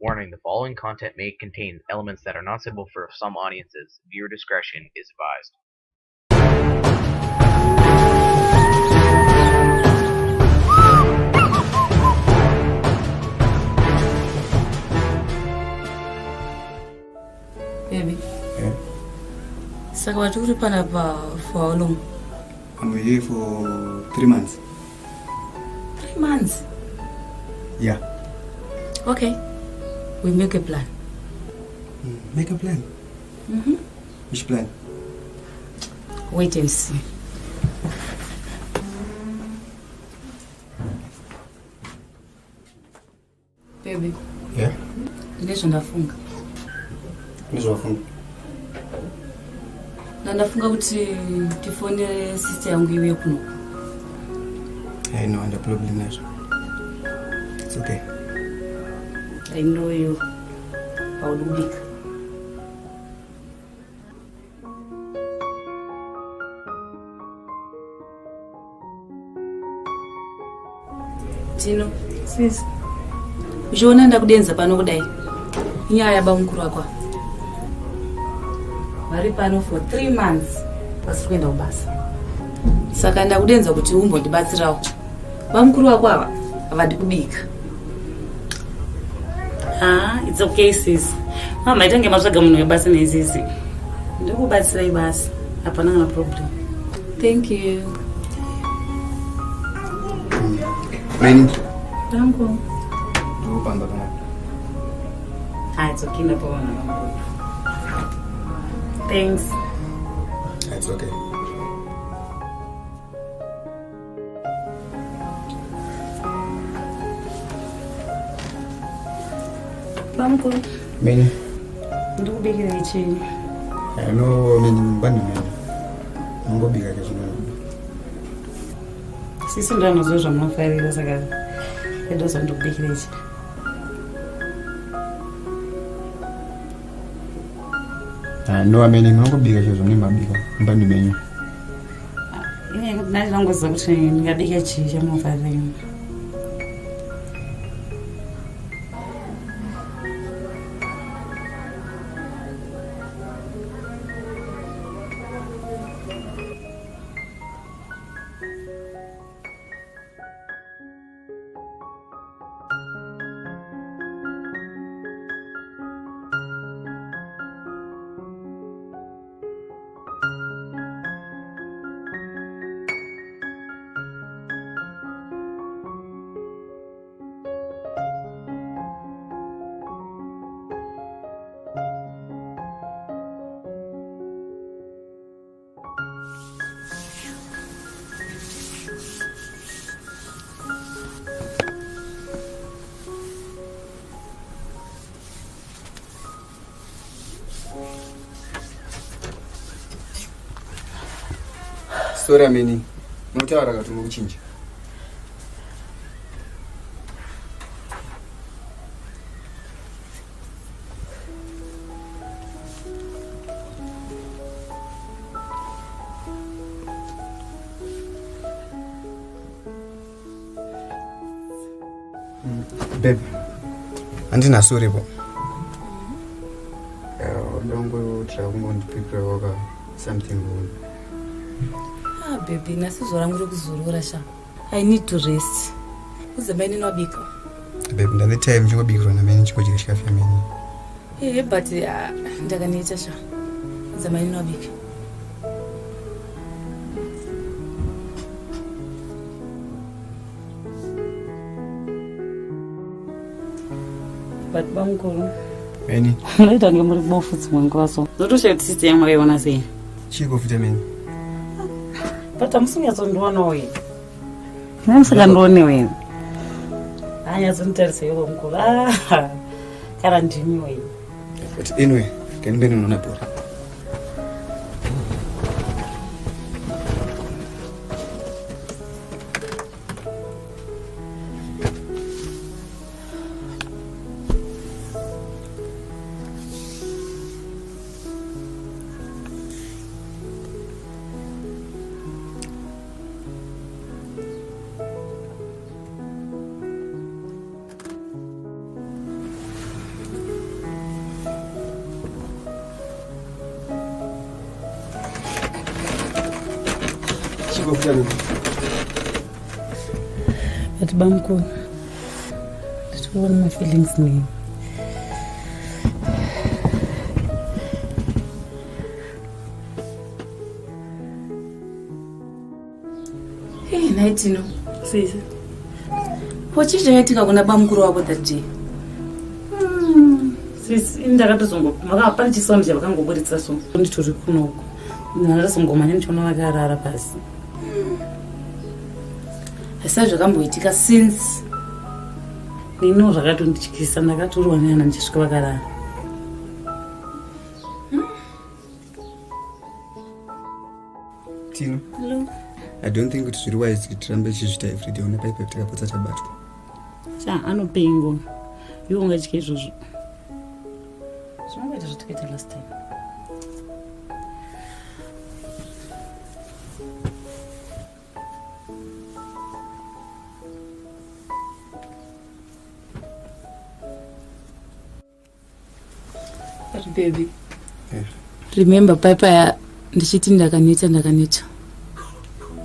Warning, the following content may contain elements that are not suitable for some audiences. Viewer discretion is advised. Baby. Yeah. So what do you plan for how long? I'm here for 3 months. 3 months? Yeah. Okay. We make a plan. Make a plan? Mm-hmm. Which plan? Wait and see. Baby. Yeah? Ndafunga. Ndizofunga. Ndafunga kuti tifonere sister yangu iwe kuno. I know the problem now. It's okay. I know you. I will do it. Tino, sis. Uchiona ndakudenza pano kudai. Inyaya yabamukuru wako. Vari pano for 3 months. Pasiri kuenda kubasa. Saka ndakudenza kuti umbotibatsirawo. Bamukuru wako ava avadi kubika. It's okay, sis. Mama, itange matsvaga munhu webasa nesisi. Ndikubatsirai basa. Hapana kana problem. Thank you. Many. Danko. Ndopamba kana. It's okay, no problem. Thanks. It's okay. Danko. Many. Ndikubikira chini. I know many mbani many. Ngobika kezino. Sisi ndo anoziva zvamunofarira saka ndoza ndikubikira chini. No, I mean, ngobika kezino mabika mbani menyu. Ndinongoziva kuti ndingabika chii chamunofarira. Sorry, Many. Notara kuti mukuchinja. Babe. Andina sorry bo. Dongo try prepare waka something good. Baby, nasizo rangu rokuzurura sha. I need to rest. Uzemeni nwabika. Babe, ndane time njingobikirwa na meni nchikochika chikafi meni. But ndakanita sha. Uzemeni nwabika. But bamukuru. Meni. Ndaita ngemuri bofu dzimwe nguva so. Zotoshaye kuti sister yangu makaiona sei. Chikofita meni. But amusinyatsondiona wena. Namusingandoni wena. Anyatsonotarisa iwe mukuru. Kana ndimi wena. But anyway, can be no bora. But Bamko, that's what my feelings mean. Hey, Naitino. Sis. What is it going to Bamkuru about that day? Sis, in the Ratasongo, Maka Sons, you can't go with it. So, only to Rikuno. Narasongo, my name to Nagarara pass. I said, you come with it since. Ni no ragatu ndichikisa nakaturu wanyana ndichikabagara. Tino. Hello. I don't think it's wise to trambe chishita every day on a pipe to put such a battle. Cha anopingo. You won't get cases. So I'm going to take it last time. But baby, Yeah. remember Papa ndichiti ndakaneta.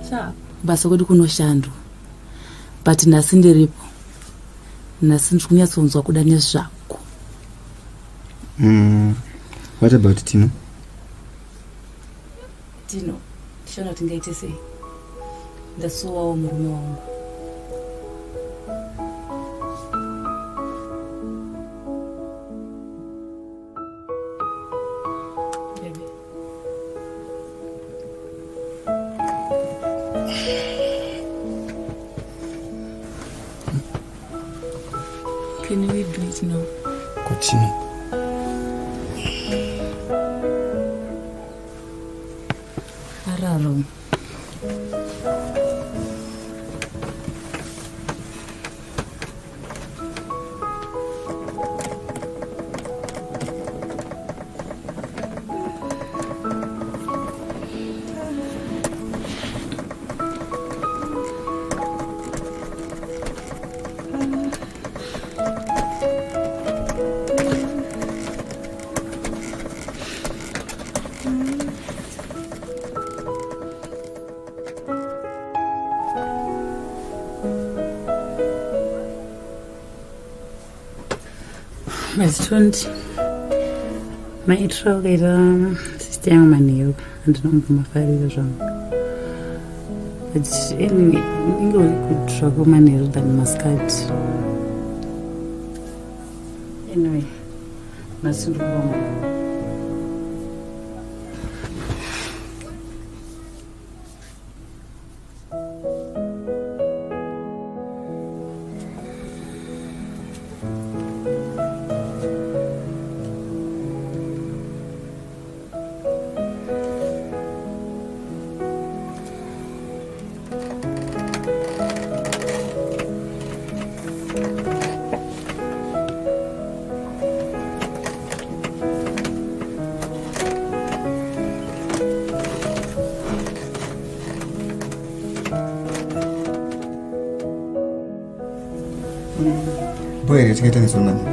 Cha. Basa kwedu kunoshandwa. But nhasi ndiripo. Nhasi ndikunyatsounzwa kuda nezvako. What about Tino? Tino, ndishona kuti ngaite sei? Ndasuwawo murume wangu. Baby. Can we do it now? Tino. Araro. Restaurant. My intro later, sister young man, and no from a fire wrong. But anyway, we could travel my nail than Muscat. Anyway, nothing wrong. Boy, let's get into money.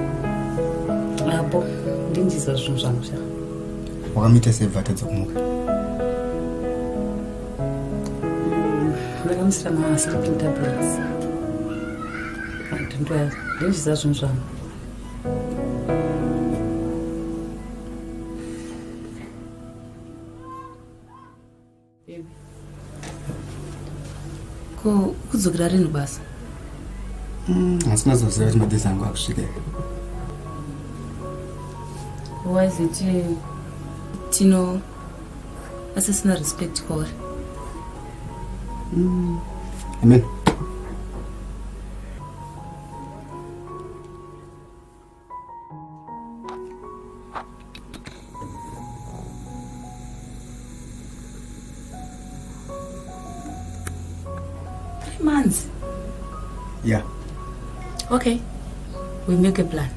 Abo, didn't you say something? Wakamita save vatadza kumuka. Ndakamisira ma-sleeping tablets. Didn't you say something? Ko kudzokera rini basa? Asina zoziva kuti madhezi angu akusvika. Why is it Tino asisina respect kwauri? Amen. Months. Yeah. Okay. We make a plan.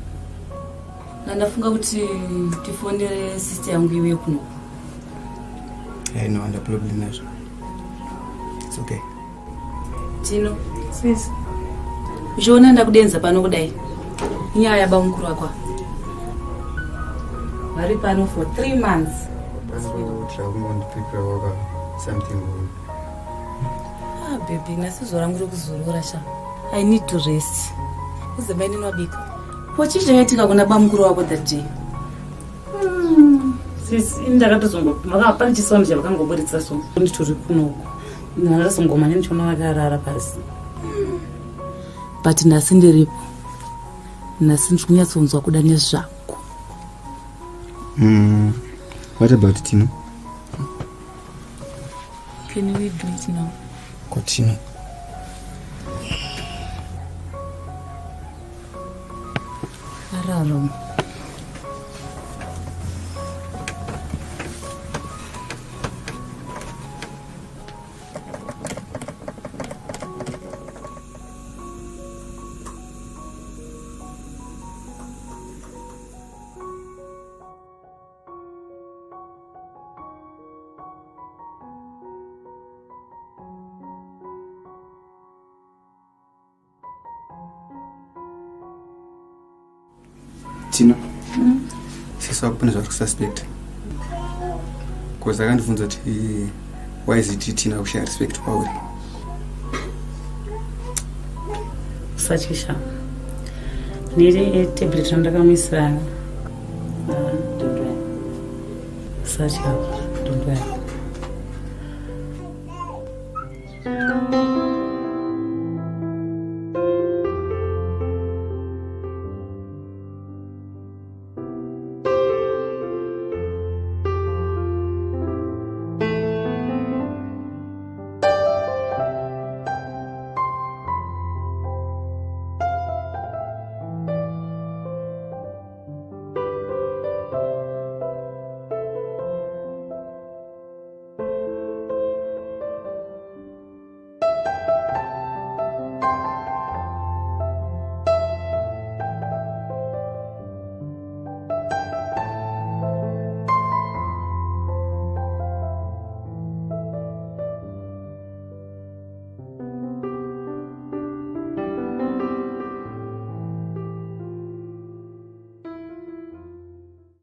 Na ndafunga kuti tifondere sister yangu iwe kuno. I know, and probably not. It's okay. Tino, sis. Uchiona ndakudenza pano kudai. Inyaya yaba mukuru wakwa. Vari pano for 3 months. That's why we travel and prepare over something. baby nasizo rangu rekuzorora sha. I need to rest. Uzemeni nwabika. Wachizvayatika kuna bamukuru wako that day. Sisi ndakatozongo makapani chisomo chavakangoburitsa so nditori kunoko. Ndakazongomanya ndichona vakarara pasi. But nhasi ndiripo. Nhasi ndiri kunyatsonzwa kuda nezvako. What about Tino? Can we do it now? Continue. Araro. Tino. Sisi wakupona zvari kususpect. Because akandifunza kuti why is it Tina kushaya respect kwauri? Sachisha. Niri tablet randakamuisira. Don't worry. Sacha, don't worry.